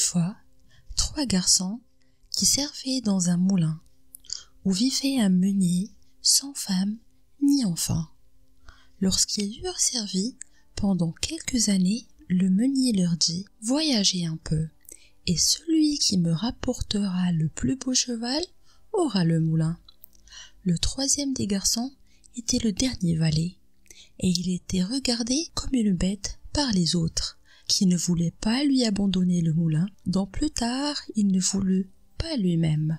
fois 3 garçons qui servaient dans un moulin, où vivait un meunier sans femme ni enfant. Lorsqu'ils eurent servi pendant quelques années, le meunier leur dit « Voyagez un peu, et celui qui me rapportera le plus beau cheval aura le moulin. » Le troisième des garçons était le dernier valet, et il était regardé comme une bête par les autres, qui ne voulaient pas lui abandonner le moulin, dont plus tard il ne voulut pas lui-même.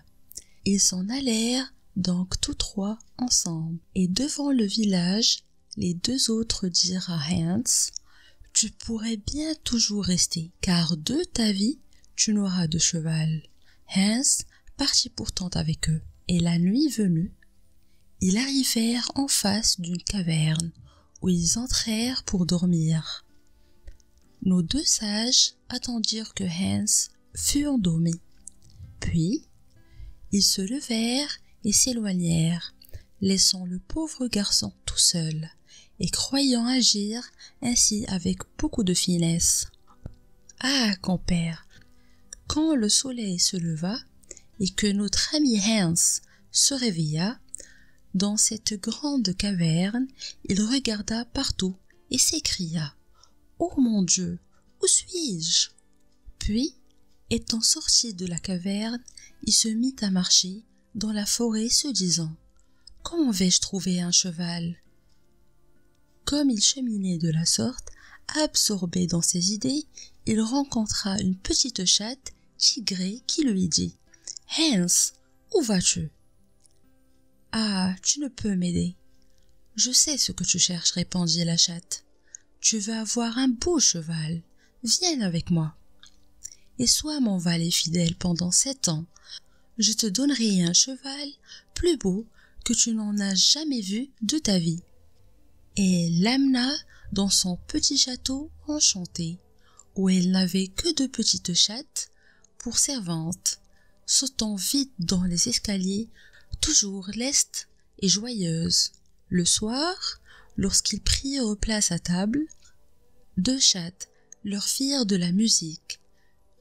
Ils s'en allèrent donc tous trois ensemble, et devant le village, les 2 autres dirent à Hans « Tu pourrais bien toujours rester, car de ta vie, tu n'auras de cheval. » Hans partit pourtant avec eux, et la nuit venue, ils arrivèrent en face d'une caverne, où ils entrèrent pour dormir. Nos 2 sages attendirent que Hans fût endormi. Puis, ils se levèrent et s'éloignèrent, laissant le pauvre garçon tout seul, et croyant agir ainsi avec beaucoup de finesse. Ah, compère, quand le soleil se leva et que notre ami Hans se réveilla, dans cette grande caverne, il regarda partout et s'écria « Oh mon Dieu, où suis-je » Puis, étant sorti de la caverne, il se mit à marcher dans la forêt se disant « Comment vais-je trouver un cheval ?» Comme il cheminait de la sorte, absorbé dans ses idées, il rencontra une petite chatte tigrée qui lui dit « Hans, où vas-tu ?»« Ah, tu ne peux m'aider. Je sais ce que tu cherches, répondit la chatte. Tu veux avoir un beau cheval. Viens avec moi. Et sois mon valet fidèle pendant 7 ans. Je te donnerai un cheval plus beau que tu n'en as jamais vu de ta vie. » Et elle l'amena dans son petit château enchanté, où elle n'avait que 2 petites chattes pour servantes, sautant vite dans les escaliers, toujours lestes et joyeuses. Le soir, lorsqu'ils prirent place à table, 2 chattes leur firent de la musique,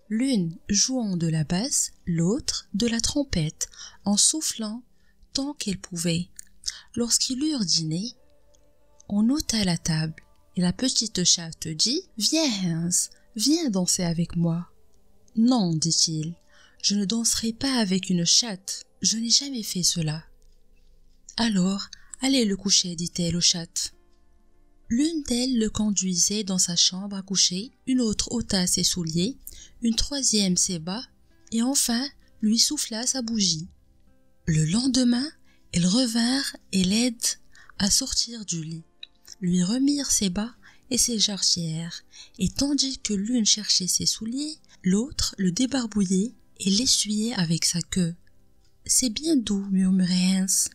l'une jouant de la basse, l'autre de la trompette, en soufflant tant qu'elle pouvait. Lorsqu'ils eurent dîné, on ôta la table, et la petite chatte dit « Viens, Hans, viens danser avec moi. »« Non, dit-il, je ne danserai pas avec une chatte, je n'ai jamais fait cela. »« Alors, allez le coucher, dit-elle aux chattes. L'une d'elles le conduisait dans sa chambre à coucher, une autre ôta ses souliers, une troisième ses bas, et enfin lui souffla sa bougie. Le lendemain, elles revinrent et l'aident à sortir du lit, lui remirent ses bas et ses jarretières, et tandis que l'une cherchait ses souliers, l'autre le débarbouillait et l'essuyait avec sa queue. « C'est bien doux, murmurait Hans. »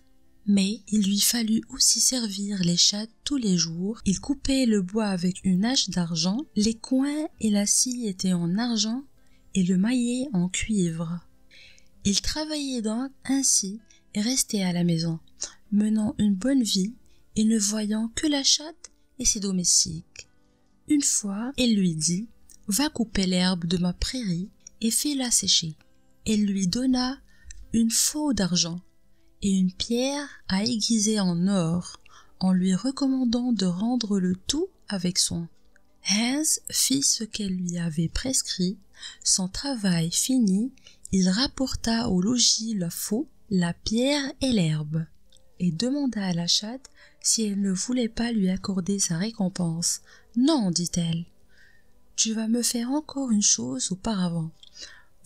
Mais il lui fallut aussi servir les chattes tous les jours. Il coupait le bois avec une hache d'argent, les coins et la scie étaient en argent et le maillet en cuivre. Il travaillait donc ainsi et restait à la maison, menant une bonne vie et ne voyant que la chatte et ses domestiques. Une fois, elle lui dit « Va couper l'herbe de ma prairie et fais-la sécher. » Elle lui donna une faux d'argent et une pierre à aiguiser en or, en lui recommandant de rendre le tout avec soin. Hans fit ce qu'elle lui avait prescrit. Son travail fini, il rapporta au logis la faux, la pierre et l'herbe, et demanda à la chatte si elle ne voulait pas lui accorder sa récompense. « Non, dit-elle, tu vas me faire encore une chose auparavant.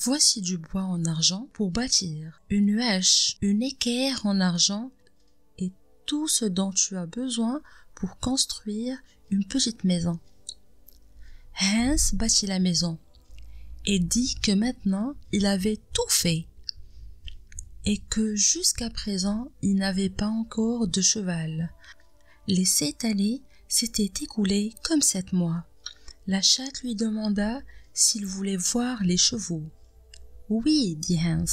Voici du bois en argent pour bâtir, une hache, une équerre en argent et tout ce dont tu as besoin pour construire une petite maison. » Hans bâtit la maison et dit que maintenant il avait tout fait et que jusqu'à présent il n'avait pas encore de cheval. Les 7 années s'étaient écoulées comme 7 mois. La chatte lui demanda s'il voulait voir les chevaux. « Oui, dit Hans. »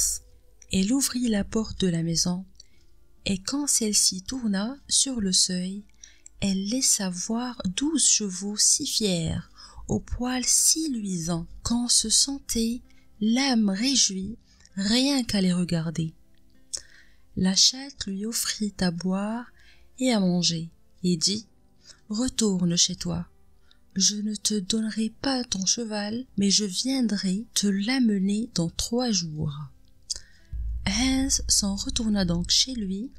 Elle ouvrit la porte de la maison, et quand celle-ci tourna sur le seuil, elle laissa voir 12 chevaux si fiers, aux poils si luisants qu'on se sentait l'âme réjouie rien qu'à les regarder. La chatte lui offrit à boire et à manger et dit « Retourne chez toi. Je ne te donnerai pas ton cheval, mais je viendrai te l'amener dans 3 jours. » Hans s'en retourna donc chez lui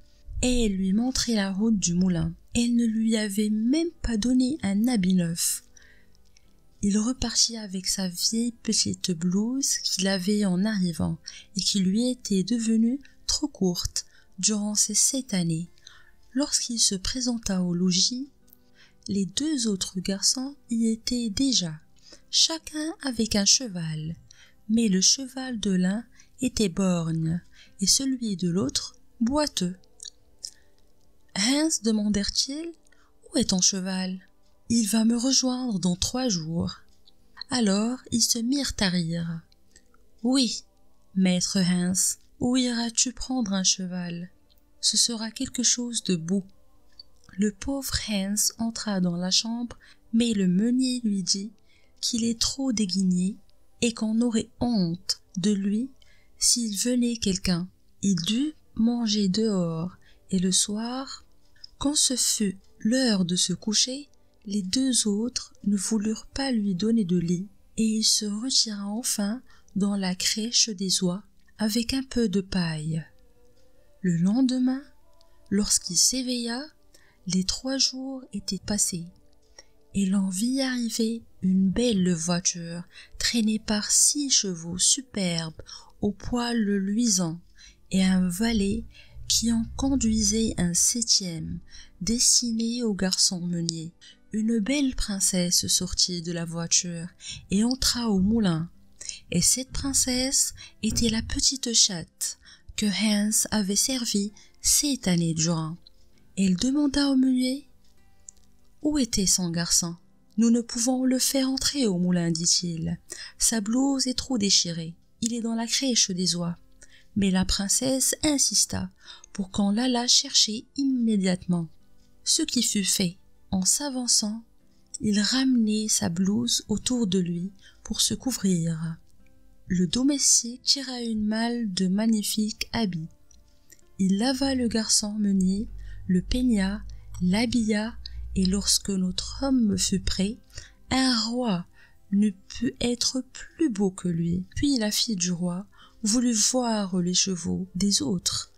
et lui montrait la route du moulin. Elle ne lui avait même pas donné un habit neuf. Il repartit avec sa vieille petite blouse qu'il avait en arrivant et qui lui était devenue trop courte durant ces 7 années. Lorsqu'il se présenta au logis, les 2 autres garçons y étaient déjà, chacun avec un cheval, mais le cheval de l'un était borgne et celui de l'autre boiteux. « Hans, demandèrent-ils, où est ton cheval ? Il va me rejoindre dans 3 jours. » Alors ils se mirent à rire. « Oui, maître Hans, où iras-tu prendre un cheval ? Ce sera quelque chose de beau. » Le pauvre Hans entra dans la chambre, mais le meunier lui dit qu'il est trop déguigné et qu'on aurait honte de lui s'il venait quelqu'un. Il dut manger dehors, et le soir, quand ce fut l'heure de se coucher, les 2 autres ne voulurent pas lui donner de lit, et il se retira enfin dans la crèche des oies avec un peu de paille. Le lendemain, lorsqu'il s'éveilla, les 3 jours étaient passés, et l'on vit arriver une belle voiture traînée par 6 chevaux superbes aux poils luisants, et un valet qui en conduisait un 7e, destiné au garçon meunier. Une belle princesse sortit de la voiture et entra au moulin, et cette princesse était la petite chatte que Hans avait servie 7 années durant. Elle demanda au meunier « Où était son garçon ? Nous ne pouvons le faire entrer au moulin, dit-il. Sa blouse est trop déchirée. Il est dans la crèche des oies. » Mais la princesse insista pour qu'on l'allât chercher immédiatement. Ce qui fut fait. En s'avançant, il ramenait sa blouse autour de lui pour se couvrir. Le domestique tira une malle de magnifiques habits. Il lava le garçon meunier, le peigna, l'habilla, et lorsque notre homme fut prêt, un roi ne put être plus beau que lui. Puis la fille du roi voulut voir les chevaux des autres.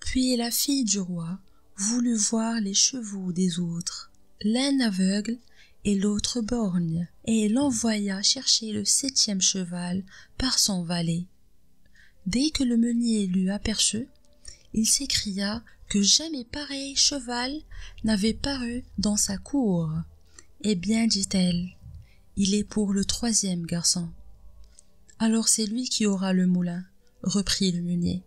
Puis la fille du roi voulut voir les chevaux des autres, l'un aveugle et l'autre borgne, et elle envoya chercher le 7e cheval par son valet. Dès que le meunier l'eut aperçu, il s'écria que jamais pareil cheval n'avait paru dans sa cour. « Eh bien, dit-elle, il est pour le 3e garçon. »« Alors c'est lui qui aura le moulin, » reprit le meunier.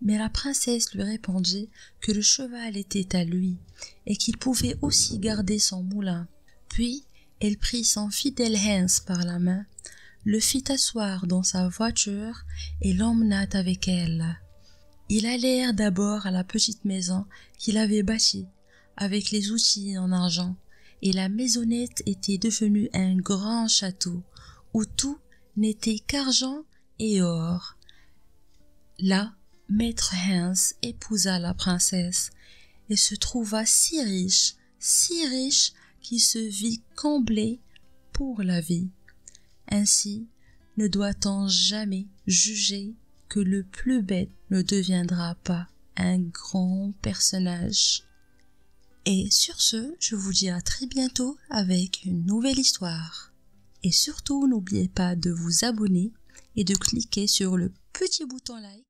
Mais la princesse lui répondit que le cheval était à lui et qu'il pouvait aussi garder son moulin. Puis elle prit son fidèle Hans par la main, le fit asseoir dans sa voiture et l'emmena avec elle. Ils allèrent d'abord à la petite maison qu'il avait bâtie avec les outils en argent, et la maisonnette était devenue un grand château où tout n'était qu'argent et or. Là, maître Hans épousa la princesse et se trouva si riche qu'il se vit comblé pour la vie. Ainsi, ne doit-on jamais juger que le plus bête ne deviendra pas un grand personnage. Et sur ce, je vous dis à très bientôt avec une nouvelle histoire. Et surtout, n'oubliez pas de vous abonner et de cliquer sur le petit bouton like